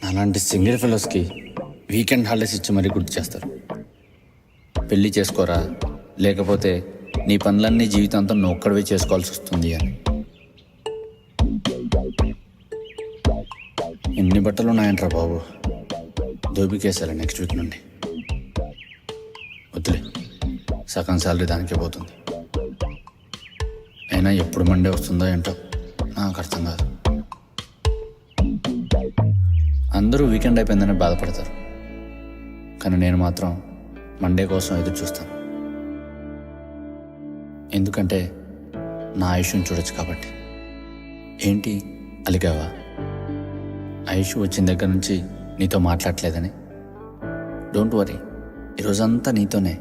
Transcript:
అలాంటి single ఫెలోస్కి weekend holidays ఇచ్చి మరీ గుర్తు చేస్తారు. పెళ్ళి చేసుకోరా, లేకపోతే నీ పనులన్నీ జీవితాంతం నువ్వు ఒక్కడివే చేసుకోవాల్సి వస్తుంది అని. ఎన్ని బట్టలు ఉన్నాయంట్రా బాబు, దోబికేసాలి నెక్స్ట్ వీక్ నుండి. వద్దులే, సగం శాలరీ దానికే పోతుంది. అయినా ఎప్పుడు మండే వస్తుందో ఏంటో నాకు అర్థం కాదు. అందరూ వీకెండ్ అయిపోయిందని బాధపడతారు, కానీ నేను మాత్రం మండే కోసం ఎదురు చూస్తాను. ఎందుకంటే నా ఆయుష్ని చూడొచ్చు కాబట్టి. ఏంటి అలిగావా? ఆయుష్ వచ్చిన దగ్గర నుంచి నీతో మాట్లాడలేదని? డోంట్ వరీ, ఈరోజంతా నీతోనే.